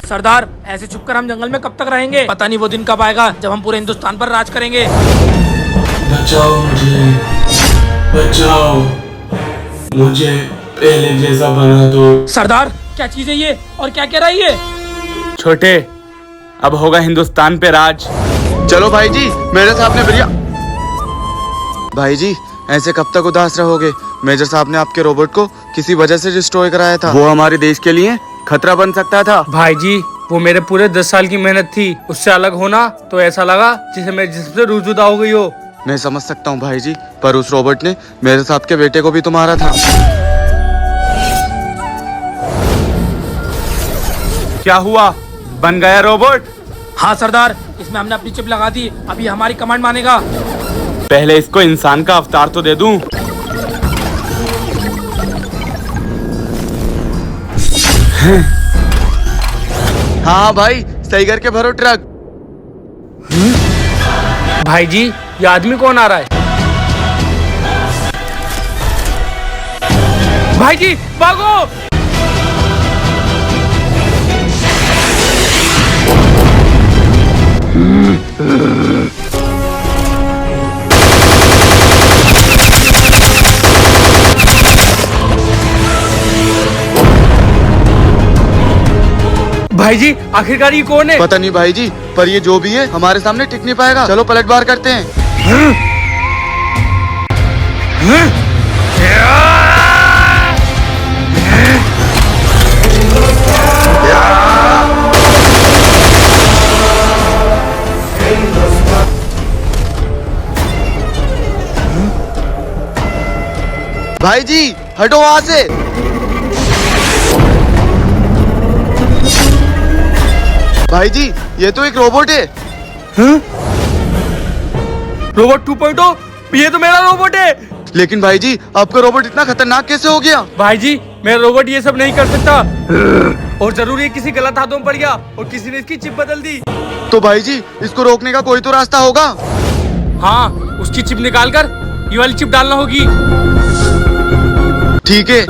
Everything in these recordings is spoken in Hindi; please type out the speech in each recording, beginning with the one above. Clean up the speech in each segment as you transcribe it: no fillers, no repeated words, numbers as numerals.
सरदार, ऐसे छुपकर हम जंगल में कब तक रहेंगे? पता नहीं वो दिन कब आएगा जब हम पूरे हिंदुस्तान पर राज करेंगे। बचाओ मुझे, बचाओ मुझे, पहले जैसा बना दो। सरदार, क्या चीज है ये और क्या कह रहा है ये? छोटे, अब होगा हिंदुस्तान पे राज। चलो भाई जी, मेजर साहब ने बढ़िया। भाई जी, ऐसे कब तक उदास रहोगे? मेजर साहब ने आपके रोबोट को किसी वजह से डिस्ट्रॉय कराया था। वो हमारे देश के लिए खतरा बन सकता था। भाई जी, वो मेरे पूरे 10 साल की मेहनत थी। उससे अलग होना तो ऐसा लगा जिसे मेरे जिस्म से रूह जुदा हो गई हो। मैं समझ सकता हूँ भाई जी, पर उस रोबोट ने मेजर साहब के बेटे को भी तो मारा था। क्या हुआ, बन गया रोबोट? हाँ सरदार, इसमें हमने अपनी चिप लगा दी। अभी हमारी कमांड मानेगा। पहले इसको इंसान का अवतार तो दे दूं। हाँ भाई, सही करके भरो ट्रक। भाई जी, ये आदमी कौन आ रहा है? भाई जी, भागो! भाई जी, आखिरकार ये कौन है? पता नहीं भाई जी, पर ये जो भी है हमारे सामने टिक नहीं पाएगा। चलो पलटवार करते हैं। भाई जी, हटो वहां से। भाई जी, ये तो एक रोबोट है। रोबोट 2.0? ये तो मेरा रोबोट है। लेकिन भाई जी, आपका रोबोट इतना खतरनाक कैसे हो गया? भाई जी, मेरा रोबोट ये सब नहीं कर सकता। और जरूर ये किसी गलत हाथों में पड़ गया और किसी ने इसकी चिप बदल दी। तो भाई जी, इसको रोकने का कोई तो रास्ता होगा। हाँ, उसकी चिप निकाल कर ये वाली चिप डालना होगी। ठीक है।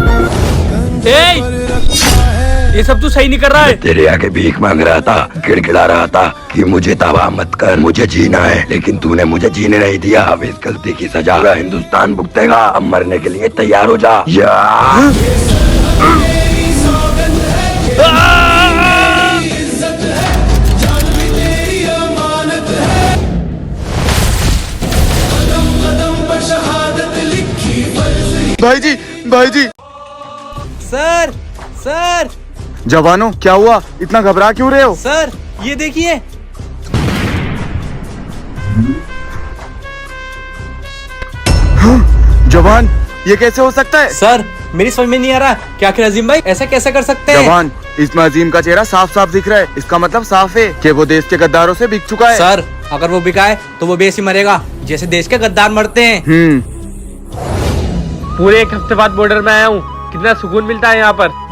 ये सब तू सही नहीं कर रहा है। तेरे आगे भीख मांग रहा था, गिड़गिड़ा रहा था कि मुझे तबाह मत कर, मुझे जीना है, लेकिन तूने मुझे जीने नहीं दिया। अब इस गलती की सजा पूरा हिंदुस्तान भुगतेगा। अब मरने के लिए तैयार हो जा। भाई जी, भाई जी। सर, सर, जवानों, क्या हुआ? इतना घबरा क्यों रहे हो? सर, ये देखिए। जवान, ये कैसे हो सकता है? सर, मेरी समझ में नहीं आ रहा कि आखिर अजीम भाई ऐसा कैसे कर सकते हैं। जवान, इसमें अजीम का चेहरा साफ साफ दिख रहा है। इसका मतलब साफ है कि वो देश के गद्दारों से बिक चुका है। सर, अगर वो बिका है तो वो बेस ही मरेगा, जैसे देश के गद्दार मरते हैं। पूरे 1 हफ्ते बाद बॉर्डर में आया हूँ। कितना सुकून मिलता है यहाँ पर।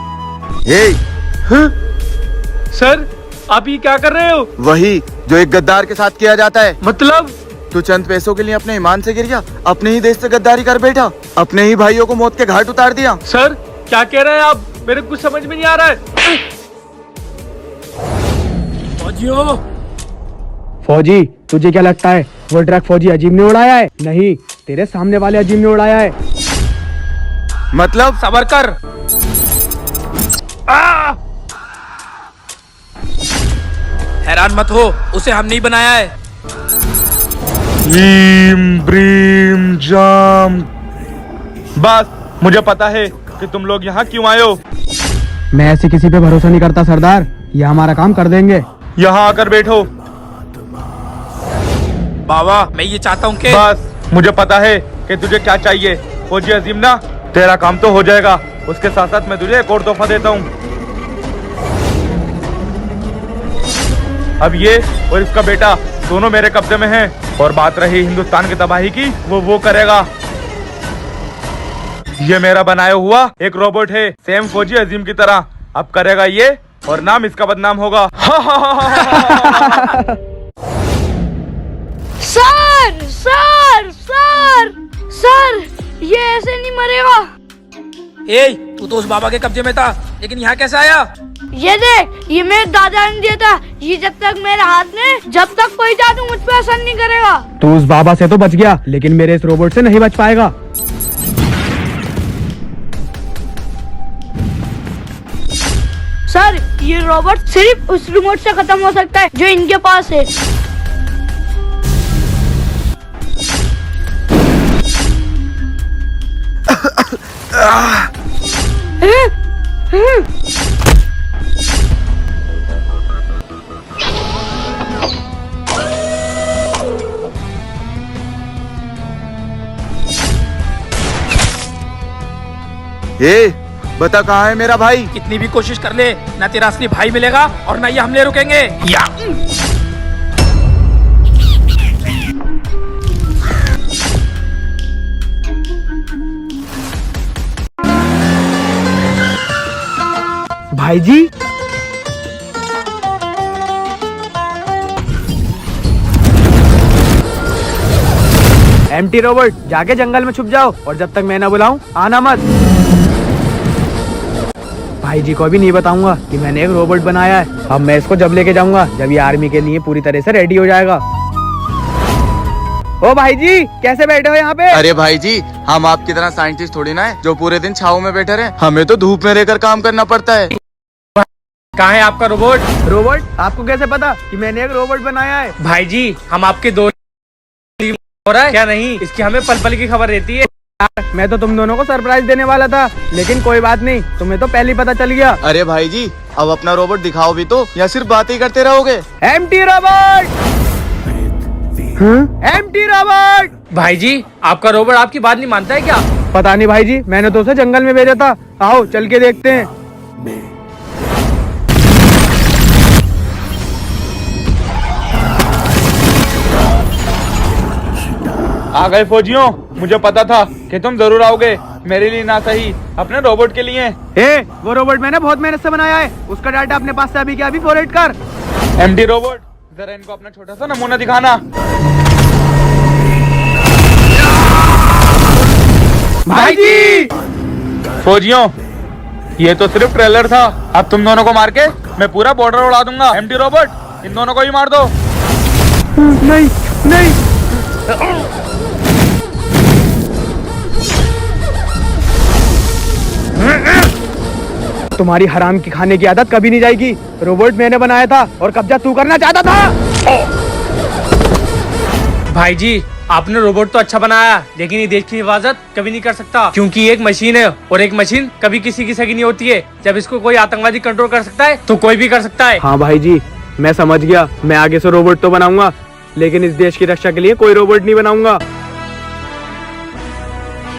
सर, आप ये क्या कर रहे हो? वही जो एक गद्दार के साथ किया जाता है। मतलब? तू चंद पैसों के लिए अपने ईमान से गिर गया, अपने ही देश से गद्दारी कर बैठा, अपने ही भाइयों को मौत के घाट उतार दिया। सर, क्या कह रहे हैं आप? मेरे कुछ समझ में नहीं आ रहा है। फौजियों, फौजी, तुझे क्या लगता है वो ट्रक फौजी अजीम ने उड़ाया है? नहीं, तेरे सामने वाले अजीम ने उड़ाया है। मतलब? सबर कर। हैरान मत हो, उसे हमने ही बनाया है। भीम ब्रीम जाम। बस, मुझे पता है कि तुम लोग यहाँ क्यों आए हो। मैं ऐसे किसी पे भरोसा नहीं करता सरदार, ये हमारा काम कर देंगे। यहाँ आकर बैठो। बाबा, मैं ये चाहता हूँ कि बस, मुझे पता है कि तुझे क्या चाहिए। फौजी अजीम ना, तेरा काम तो हो जाएगा। उसके साथ साथ मैं तुझे एक और तोहफा देता हूँ। अब ये और इसका बेटा दोनों मेरे कब्जे में हैं। और बात रही हिंदुस्तान की तबाही की, वो करेगा। ये मेरा बनाया हुआ एक रोबोट है, सेम फौजी अजीम की तरह। अब करेगा ये और नाम इसका बदनाम होगा। सर, सर, सर, सर, ये ऐसे नहीं मरेगा। ए, तू तो उस बाबा के कब्जे में था, लेकिन यहाँ कैसे आया? ये देख, ये मेरे दादा ने दिया था। ये जब तक मेरे हाथ में, जब तक कोई जादू मुझ पे असर नहीं करेगा। तू उस बाबा से तो बच गया, लेकिन मेरे इस रोबोट से नहीं बच पाएगा। सर, ये रोबोट सिर्फ उस रिमोट से खत्म हो सकता है जो इनके पास है। ये बता कहाँ है मेरा भाई? कितनी भी कोशिश कर ले, ना तेरा असली भाई मिलेगा और ना ये हमले रुकेंगे। या भाई जी, एम्प्टी रोबोट, जाके जंगल में छुप जाओ और जब तक मैं ना बुलाऊं आना मत। भाई जी को भी नहीं बताऊंगा कि मैंने एक रोबोट बनाया है। अब मैं इसको जब लेके जाऊंगा जब ये आर्मी के लिए पूरी तरह से रेडी हो जाएगा। ओ भाई जी, कैसे बैठे हो यहाँ पे? अरे भाई जी, हम आपकी तरह साइंटिस्ट थोड़ी ना है जो पूरे दिन छाव में बैठे रहे। हमें तो धूप में रहकर काम करना पड़ता है। कहाँ है आपका रोबोट? रोबोट? आपको कैसे पता कि मैंने एक रोबोट बनाया है? भाई जी, हम आपके दो हो रहा है क्या नहीं, इसकी हमें पल पल की खबर रहती है। मैं तो तुम दोनों को सरप्राइज देने वाला था, लेकिन कोई बात नहीं, तुम्हें तो पहले ही पता चल गया। अरे भाई जी, अब अपना रोबोट दिखाओ भी तो, या सिर्फ बात ही करते रहोगे? Empty robot! Empty robot! भाई जी, आपका रोबोट आपकी बात नहीं मानता है क्या? पता नहीं भाई जी, मैंने तो उसे जंगल में भेजा था। आओ चल के देखते हैं। आ गए फौजियों, मुझे पता था कि तुम जरूर आओगे। मेरे लिए ना सही, अपने रोबोट के लिए। वो रोबोट मैंने बहुत मेहनत से बनाया है, उसका डाटा अपने पास से अभी क्या अभी फॉरवर्ड कर। एमडी रोबोट, जरा इनको अपना छोटा सा नमूना दिखाना। भाई जी! फौजियों, ये तो सिर्फ ट्रेलर था। अब तुम दोनों को मार के मैं पूरा बॉर्डर उड़ा दूंगा। एमडी रोबोट, इन दोनों को ही मार दो। नहीं नहीं, तुम्हारी हराम की खाने की आदत कभी नहीं जाएगी। रोबोट मैंने बनाया था और कब्जा तू करना चाहता था। भाई जी, आपने रोबोट तो अच्छा बनाया, लेकिन ये देश की हिफाजत कभी नहीं कर सकता, क्योंकि ये एक मशीन है और एक मशीन कभी किसी की सगी नहीं होती है। जब इसको कोई आतंकवादी कंट्रोल कर सकता है तो कोई भी कर सकता है। हाँ भाई जी, मैं समझ गया। मैं आगे से रोबोट तो बनाऊंगा, लेकिन इस देश की रक्षा के लिए कोई रोबोट नहीं बनाऊंगा।